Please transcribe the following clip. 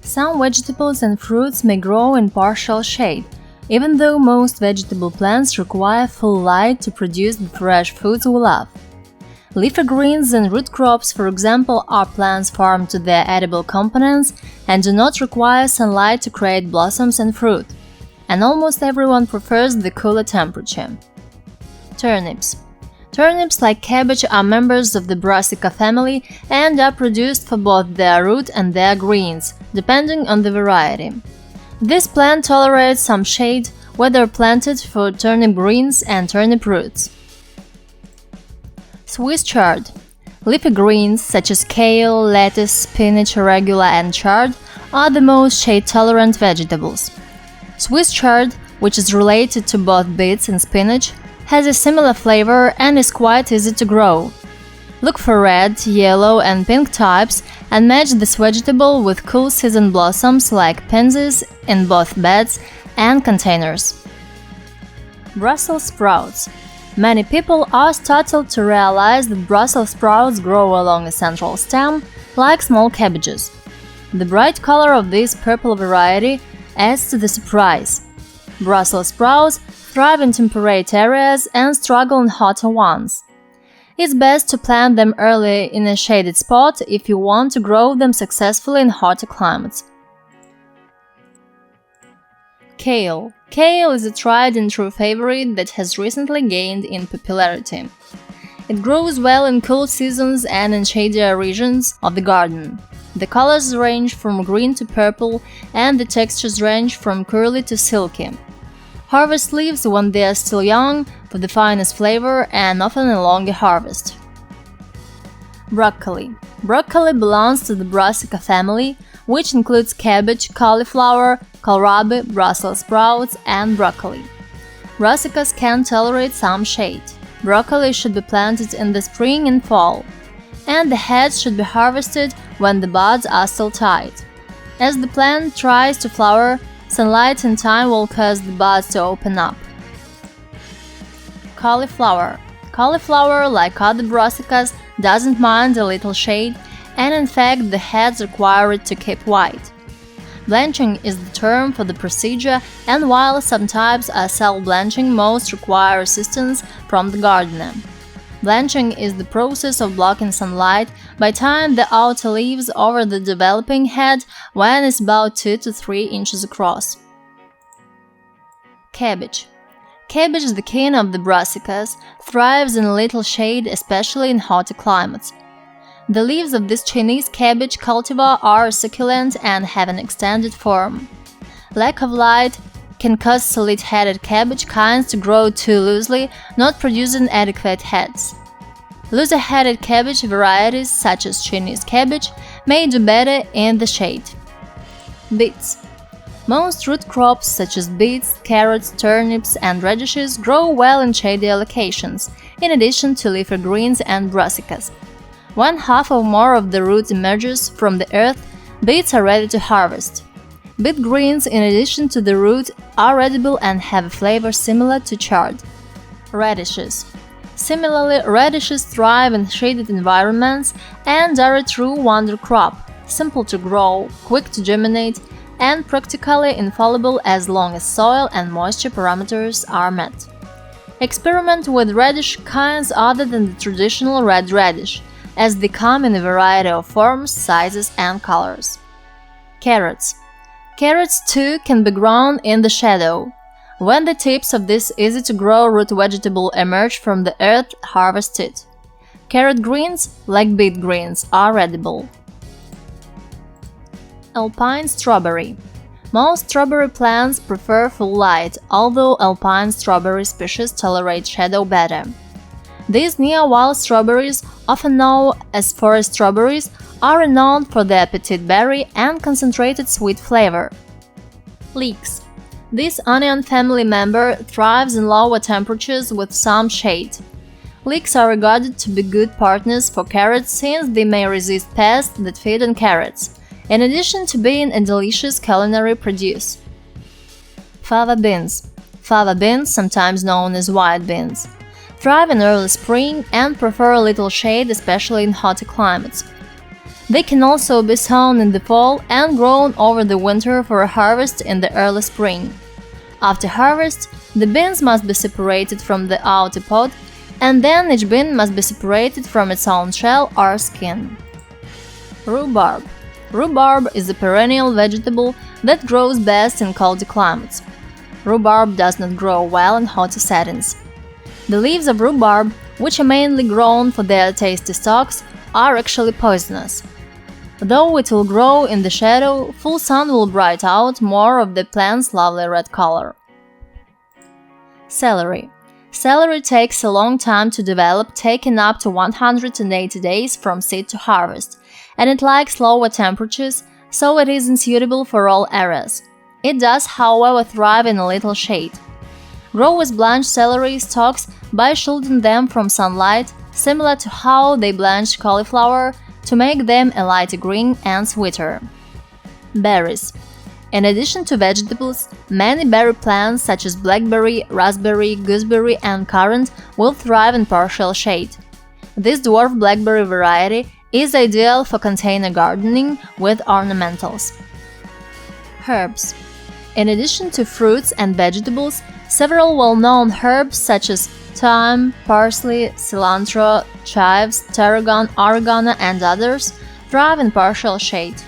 Some vegetables and fruits may grow in partial shade, even though most vegetable plants require full light to produce the fresh foods we love. Leafy greens and root crops, for example, are plants farmed to their edible components and do not require sunlight to create blossoms and fruit, and almost everyone prefers the cooler temperature. Turnips. Turnips, like cabbage, are members of the Brassica family and are produced for both their root and their greens, depending on the variety. This plant tolerates some shade, whether planted for turnip greens and turnip roots. Swiss chard. Leafy greens such as kale, lettuce, spinach, arugula, and chard are the most shade-tolerant vegetables. Swiss chard, which is related to both beets and spinach, has a similar flavor and is quite easy to grow. Look for red, yellow, and pink types and match this vegetable with cool season blossoms like pansies in both beds and containers. Brussels sprouts. Many people are startled to realize that Brussels sprouts grow along a central stem, like small cabbages. The bright color of this purple variety adds to the surprise. Brussels sprouts thrive in temperate areas and struggle in hotter ones. It's best to plant them early in a shaded spot if you want to grow them successfully in hotter climates. Kale. Kale is a tried and true favorite that has recently gained in popularity. It grows well in cool seasons and in shadier regions of the garden. The colors range from green to purple, and the textures range from curly to silky. Harvest leaves when they are still young for the finest flavor and often a longer harvest. Broccoli. Broccoli belongs to the Brassica family, which includes cabbage, cauliflower, kohlrabi, Brussels sprouts, and broccoli. Brassicas can tolerate some shade. Broccoli should be planted in the spring and fall, and the heads should be harvested when the buds are still tight. As the plant tries to flower, sunlight in time will cause the buds to open up. Cauliflower. Cauliflower, like other brassicas, doesn't mind a little shade, and in fact the heads require it to keep white. Blanching is the term for the procedure, and while some types are self-blanching, most require assistance from the gardener. Blanching is the process of blocking sunlight by tying the outer leaves over the developing head when it's about 2 to 3 inches across. Cabbage. Cabbage is the king of the brassicas, thrives in a little shade, especially in hotter climates. The leaves of this Chinese cabbage cultivar are succulent and have an extended form. Lack of light can cause solid-headed cabbage kinds to grow too loosely, not producing adequate heads. Looser-headed cabbage varieties, such as Chinese cabbage, may do better in the shade. Beets. Most root crops, such as beets, carrots, turnips, and radishes, grow well in shady locations, in addition to leafy greens and brassicas. When half or more of the root emerges from the earth, beets are ready to harvest. Beet greens, in addition to the root, are edible and have a flavor similar to chard. Radishes. Similarly, radishes thrive in shaded environments and are a true wonder crop, simple to grow, quick to germinate, and practically infallible as long as soil and moisture parameters are met. Experiment with radish kinds other than the traditional red radish, as they come in a variety of forms, sizes, and colors. Carrots. Carrots too can be grown in the shadow. When the tips of this easy-to-grow root vegetable emerge from the earth, harvest it. Carrot greens, like beet greens, are edible. Alpine strawberry. Most strawberry plants prefer full light, although alpine strawberry species tolerate shadow better. These near-wild strawberries, often known as forest strawberries, are renowned for their petite berry and concentrated sweet flavor. Leeks. This onion family member thrives in lower temperatures with some shade. Leeks are regarded to be good partners for carrots since they may resist pests that feed on carrots, in addition to being a delicious culinary produce. Fava beans. Fava beans, sometimes known as white beans, thrive in early spring and prefer a little shade, especially in hotter climates. They can also be sown in the fall and grown over the winter for a harvest in the early spring. After harvest, the beans must be separated from the outer pod, and then each bean must be separated from its own shell or skin. Rhubarb. Rhubarb is a perennial vegetable that grows best in colder climates. Rhubarb does not grow well in hotter settings. The leaves of rhubarb, which are mainly grown for their tasty stalks, are actually poisonous. Though it will grow in the shadow, full sun will bright out more of the plant's lovely red color. Celery. Celery takes a long time to develop, taking up to 180 days from seed to harvest, and it likes lower temperatures, so it isn't suitable for all areas. It does, however, thrive in a little shade. Growers blanch celery stalks by shielding them from sunlight, similar to how they blanch cauliflower, to make them a lighter green and sweeter. Berries. In addition to vegetables, many berry plants such as blackberry, raspberry, gooseberry, and currant will thrive in partial shade. This dwarf blackberry variety is ideal for container gardening with ornamentals. Herbs. In addition to fruits and vegetables, several well-known herbs such as thyme, parsley, cilantro, chives, tarragon, oregano, and others thrive in partial shade.